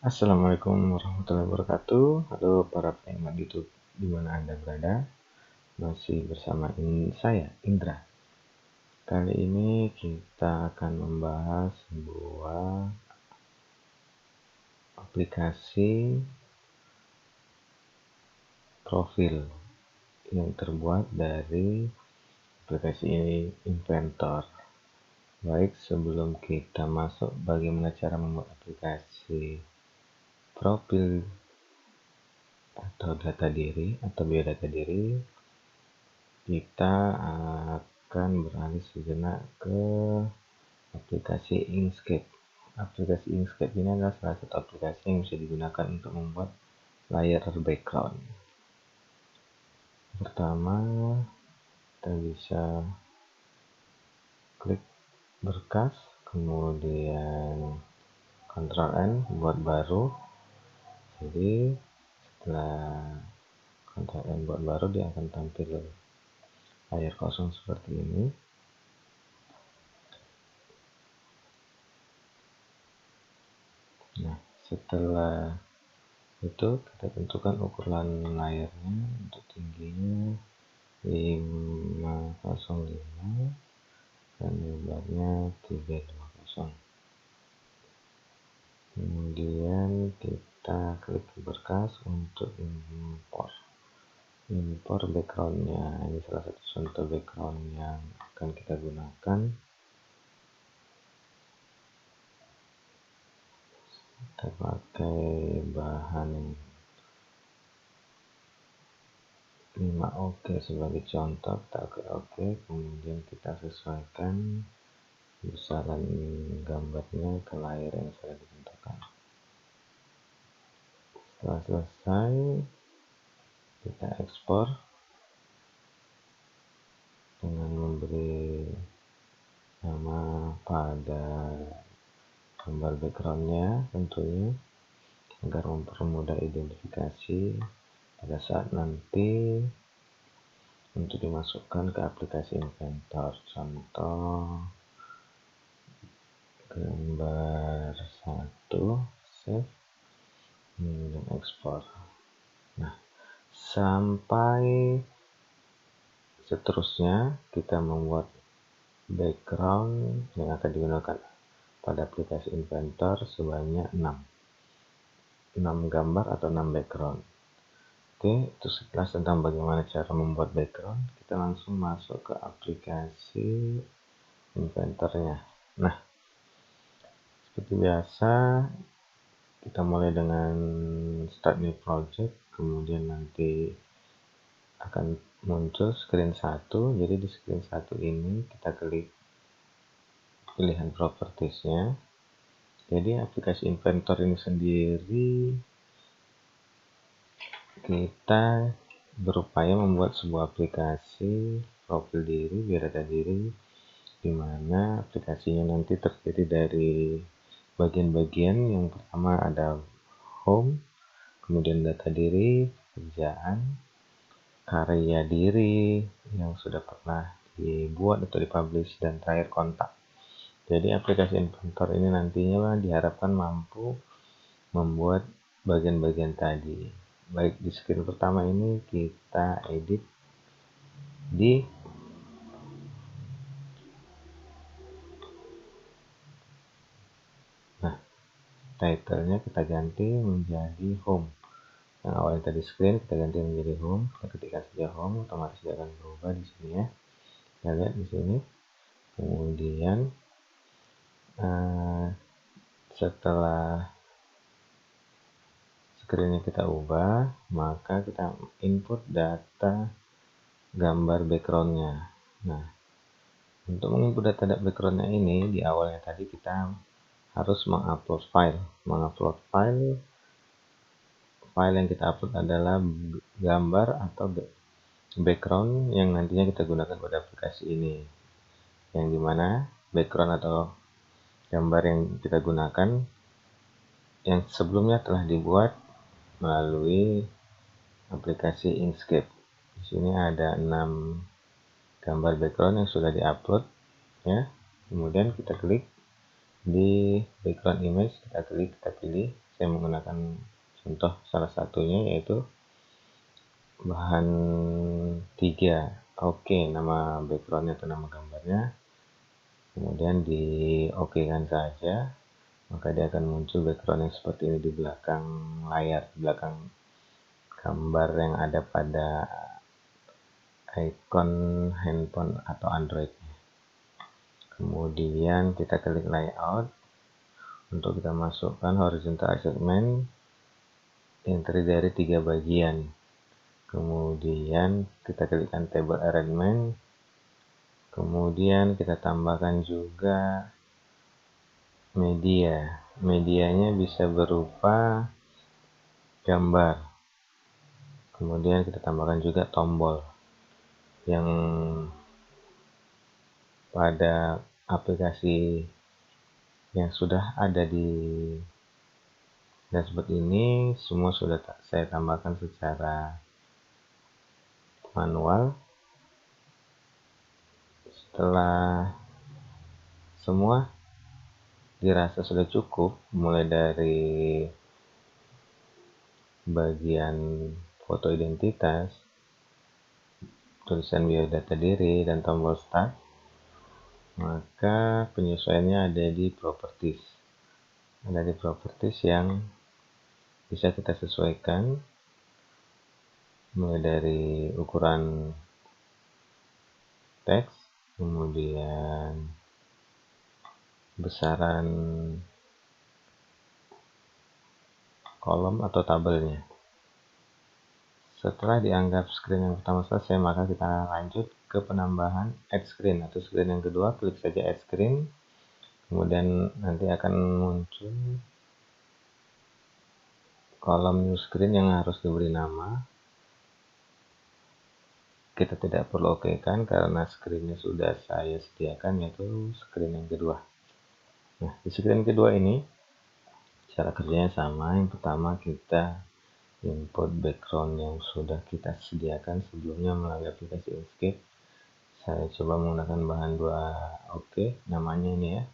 Assalamualaikum warahmatullahi wabarakatuh. Halo para penikmat YouTube di mana Anda berada. Masih bersama saya Indra. Kali ini kita akan membahas sebuah aplikasi profil yang terbuat dari aplikasi Inventor. Baik, sebelum kita masuk bagaimana cara membuat aplikasi profil atau data diri atau biodata diri, kita akan beralih sejenak ke aplikasi Inkscape. Aplikasi Inkscape ini adalah salah satu aplikasi yang bisa digunakan untuk membuat layer background. Pertama, kita bisa klik berkas, kemudian Ctrl N buat baru. Jadi setelah Ctrl N buat baru, dia akan tampil layar kosong seperti ini. Nah, setelah itu kita tentukan ukuran layarnya. Untuk tingginya 505 dan lebarnya 320. Kemudian kita klik berkas untuk impor backgroundnya. Ini salah satu contoh background yang akan kita gunakan. Kita pakai bahan 5 oke sebagai contoh. Kita klik oke, kemudian kita sesuaikan besaran gambarnya ke layar yang sudah ditentukan. Setelah selesai, kita ekspor dengan memberi nama pada gambar backgroundnya tentunya, agar mempermudah identifikasi pada saat nanti untuk dimasukkan ke aplikasi Inventor. Contoh gambar 1, save, kemudian ekspor. Nah, sampai seterusnya kita membuat background yang akan digunakan pada aplikasi Inventor sebanyak 6 gambar atau 6 background. Oke, itu sekilas tentang bagaimana cara membuat background. Kita langsung masuk ke aplikasi Inventornya. Nah, seperti biasa, kita mulai dengan start new project, kemudian nanti akan muncul screen 1. Jadi di screen 1 ini kita klik pilihan propertiesnya. Jadi aplikasi Inventor ini sendiri, kita berupaya membuat sebuah aplikasi profil diri, biodata diri, di mana aplikasinya nanti terdiri dari bagian-bagian. Yang pertama ada home, kemudian data diri, kerjaan, karya diri yang sudah pernah dibuat atau dipublish, dan terakhir kontak. Jadi aplikasi Inventor ini nantinya diharapkan mampu membuat bagian-bagian tadi. Baik, di screen pertama ini kita edit di title-nya, kita ganti menjadi home. Yang awalnya tadi screen kita ganti menjadi home. Kita ketikkan saja home, otomatis dia akan berubah di sini ya. Kita lihat di sini. Kemudian setelah screen-nya kita ubah, maka kita input data gambar background-nya. Nah, untuk menginput data background-nya ini, di awalnya tadi kita harus mengupload file. File yang kita upload adalah gambar atau background yang nantinya kita gunakan pada aplikasi ini. Yang dimana background atau gambar yang kita gunakan yang sebelumnya telah dibuat melalui aplikasi Inkscape. Di sini ada 6 gambar background yang sudah diupload ya. Kemudian kita klik di background image, kita pilih Saya menggunakan contoh salah satunya yaitu bahan 3. Oke, nama backgroundnya atau nama gambarnya, kemudian di oke kan saja, maka dia akan muncul background yang seperti ini di belakang layar, di belakang gambar yang ada pada icon handphone atau Android. Kemudian kita klik layout untuk kita masukkan horizontal assignment yang terdiri dari 3 bagian. Kemudian kita klikkan table arrangement. Kemudian kita tambahkan juga media. Medianya bisa berupa gambar. Kemudian kita tambahkan juga tombol yang pada aplikasi yang sudah ada di dashboard ini semua sudah saya tambahkan secara manual. Setelah semua dirasa sudah cukup, mulai dari bagian foto identitas, tulisan biodata diri, dan tombol start, maka penyesuaiannya ada di properties. Ada di properties yang bisa kita sesuaikan mulai dari ukuran teks, kemudian besaran kolom atau tabelnya. Setelah dianggap screen yang pertama selesai, maka kita lanjut ke penambahan add screen atau screen yang kedua. Klik saja add screen, kemudian nanti akan muncul kolom new screen yang harus diberi nama. Kita tidak perlu okekan karena screennya sudah saya sediakan, yaitu screen yang kedua. Nah, di screen kedua ini cara kerjanya sama. Yang pertama, kita input background yang sudah kita sediakan sebelumnya melalui aplikasi Inkscape. Saya coba menggunakan bahan 2 oke, namanya ini ya.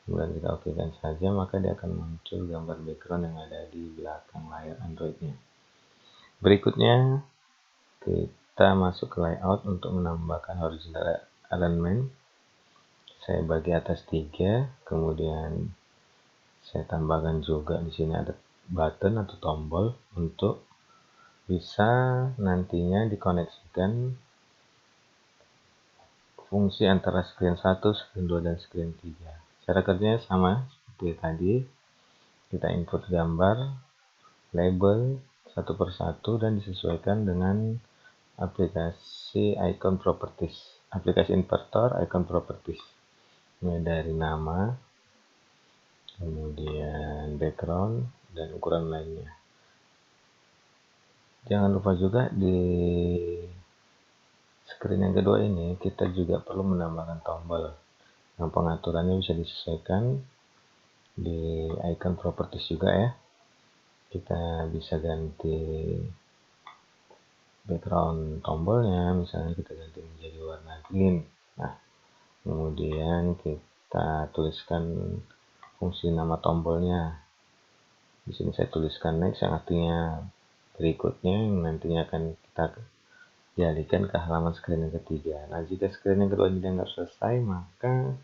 Kemudian kita okekan saja, maka dia akan muncul gambar background yang ada di belakang layar Androidnya. Berikutnya kita masuk ke layout untuk menambahkan horizontal alignment. Saya bagi atas 3, kemudian saya tambahkan juga di sini ada button atau tombol untuk bisa nantinya dikoneksikan fungsi antara screen 1, screen 2, dan screen 3. Cara kerjanya sama seperti tadi. Kita input gambar, label satu persatu dan disesuaikan dengan aplikasi icon properties, aplikasi inverter icon properties, mulai dari nama, kemudian background, dan ukuran lainnya. Jangan lupa juga di screen yang kedua ini kita juga perlu menambahkan tombol yang pengaturannya bisa disesuaikan di icon properties juga ya. Kita bisa ganti background tombolnya, misalnya kita ganti menjadi warna green. Nah, kemudian kita tuliskan fungsi nama tombolnya. Di sini saya tuliskan next, yang artinya berikutnya, yang nantinya akan kita dialihkan ke halaman screen yang ketiga. Nah, jika screen yang kedua ini dianggap selesai, maka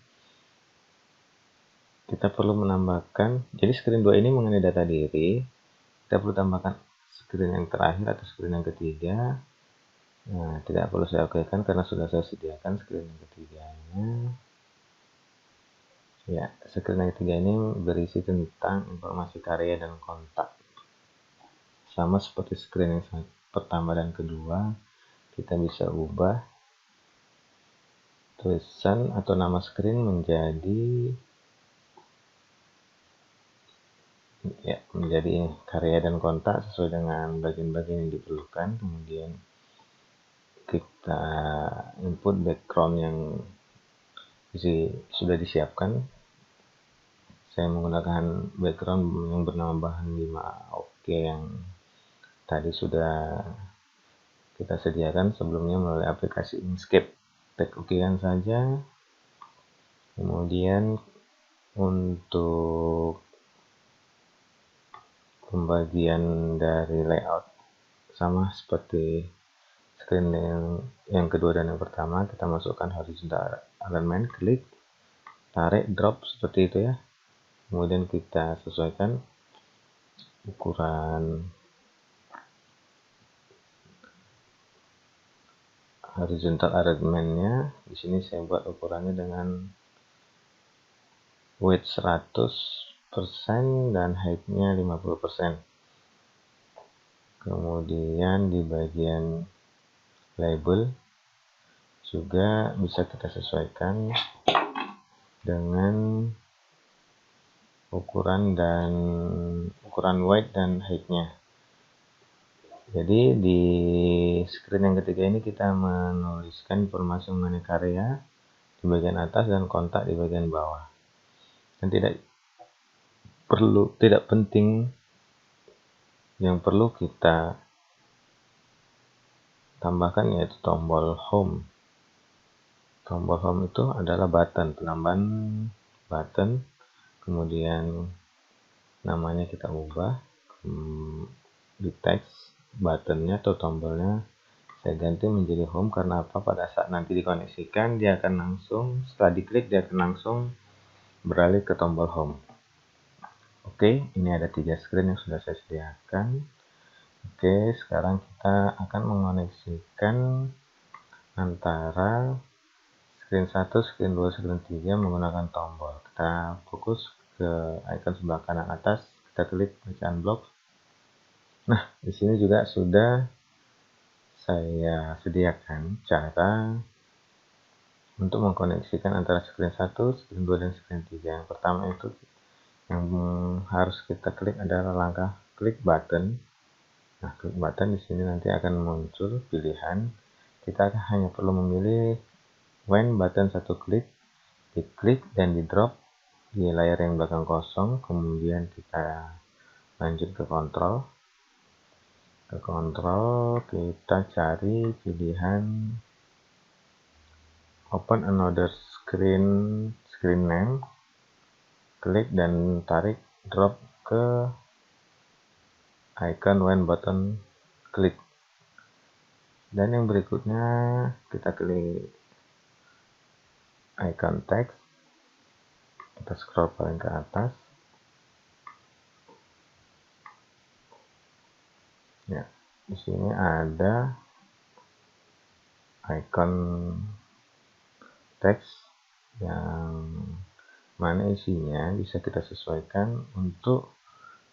kita perlu menambahkan, jadi screen 2 ini mengenai data diri, kita perlu tambahkan screen yang terakhir atau screen yang ketiga. Nah, tidak perlu saya okekan karena sudah saya sediakan screen yang ketiganya. Ya, screen yang ketiga ini berisi tentang informasi karya dan kontak. Sama seperti screen yang pertama dan kedua, kita bisa ubah tulisan atau nama screen menjadi ini, karya dan kontak sesuai dengan bagian-bagian yang diperlukan. Kemudian kita input background yang sudah disiapkan. Saya menggunakan background yang bernama bahan 5 oke yang tadi sudah kita sediakan sebelumnya melalui aplikasi Inkscape. Klik okekan saja. Kemudian untuk pembagian dari layout sama seperti screen yang kedua dan yang pertama. Kita masukkan horizontal alignment, klik, tarik, drop seperti itu ya. Kemudian kita sesuaikan ukuran horizontal alignment-nya. Di sini saya buat ukurannya dengan width 100% dan height-nya 50%. Kemudian di bagian label juga bisa kita sesuaikan dengan ukuran width dan height-nya. Jadi di screen yang ketiga ini kita menuliskan informasi mengenai karya di bagian atas dan kontak di bagian bawah. Dan tidak penting, yang perlu kita tambahkan yaitu tombol home. Tombol home itu adalah button, penambahan button, kemudian namanya kita ubah, di teks buttonnya atau tombolnya saya ganti menjadi home. Karena apa? Pada saat nanti dikoneksikan dia akan langsung, setelah diklik dia akan langsung beralih ke tombol home. Oke, ini ada 3 screen yang sudah saya sediakan. Oke, sekarang kita akan mengoneksikan antara screen 1, screen 2, screen 3 menggunakan tombol. Kita fokus ke icon sebelah kanan atas, kita klik bacaan blok. Nah, di sini juga sudah saya sediakan cara untuk mengkoneksikan antara screen 1, screen 2, dan screen 3. Yang pertama itu yang harus kita klik adalah langkah klik button. Nah, klik button di sini nanti akan muncul pilihan. Kita hanya perlu memilih when button satu klik, diklik dan di drop di layar yang belakang kosong. Kemudian kita lanjut ke kontrol. Kita cari pilihan open another screen name, klik dan tarik drop ke icon when button klik. Dan yang berikutnya kita klik icon text, kita scroll paling ke atas. Ya, di sini ada icon teks yang mana isinya bisa kita sesuaikan untuk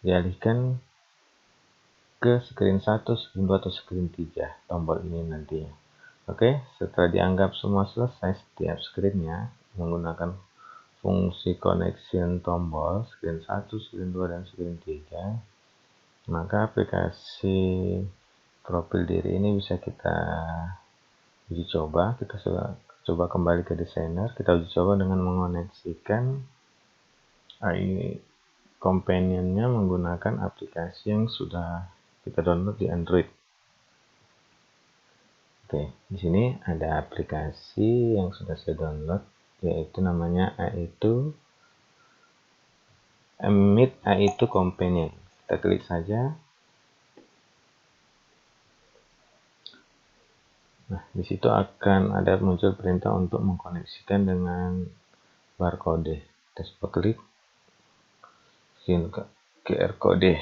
dialihkan ke screen 1, screen 2, atau screen 3 tombol ini nantinya. Oke, setelah dianggap semua selesai setiap screennya menggunakan fungsi connection tombol screen 1, screen 2, dan screen 3, maka aplikasi profil diri ini bisa kita uji coba. Kita coba kembali ke designer, kita uji coba dengan mengoneksikan AI companion-nya menggunakan aplikasi yang sudah kita download di Android. Oke, di sini ada aplikasi yang sudah saya download, yaitu namanya Meet AI2 Companion. Kita klik saja. Nah, di situ akan ada muncul perintah untuk mengkoneksikan dengan barcode. Kita coba klik scan QR code.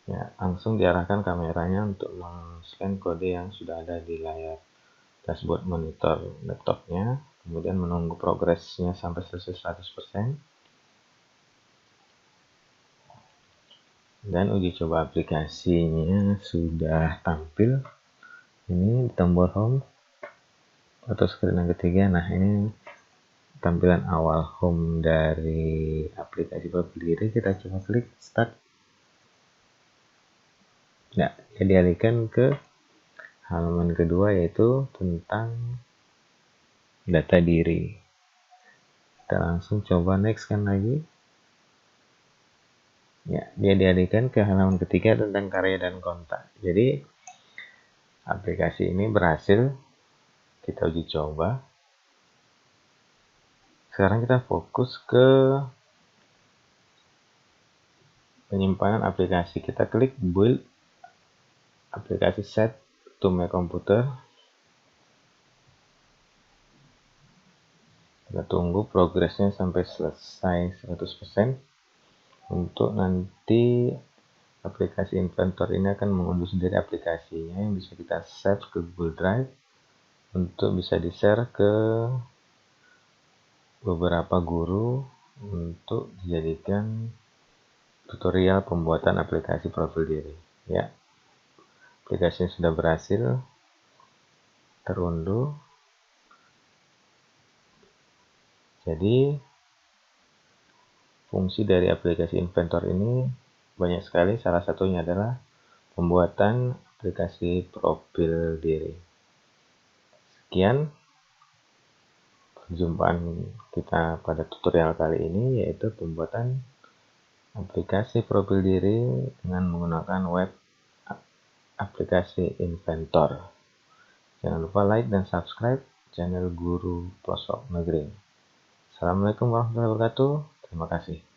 Ya, langsung diarahkan kameranya untuk men-scan kode yang sudah ada di layar dashboard monitor laptopnya. Kemudian menunggu progresnya sampai selesai 100%. Dan uji coba aplikasinya sudah tampil. Ini tombol home atau screen yang ketiga. Nah, ini tampilan awal home dari aplikasi profil diri. Kita coba klik start. Nah, jadi dialihkan ke halaman kedua, yaitu tentang data diri. Kita langsung coba next kan lagi. Ya, dia dialihkan ke halaman ketiga tentang karya dan kontak. Jadi aplikasi ini berhasil kita uji coba. Sekarang kita fokus ke penyimpanan aplikasi. Kita klik build aplikasi set to my computer. Kita tunggu progresnya sampai selesai 100%. Untuk nanti aplikasi Inventor ini akan mengunduh sendiri aplikasinya yang bisa kita save ke Google Drive untuk bisa di-share ke beberapa guru untuk dijadikan tutorial pembuatan aplikasi profil diri. Ya, aplikasinya sudah berhasil terunduh. Jadi fungsi dari aplikasi Inventor ini banyak sekali, salah satunya adalah pembuatan aplikasi profil diri. Sekian perjumpaan kita pada tutorial kali ini, yaitu pembuatan aplikasi profil diri dengan menggunakan web aplikasi Inventor. Jangan lupa like dan subscribe channel Guru Pelosok Negeri. Assalamualaikum warahmatullahi wabarakatuh. Terima kasih.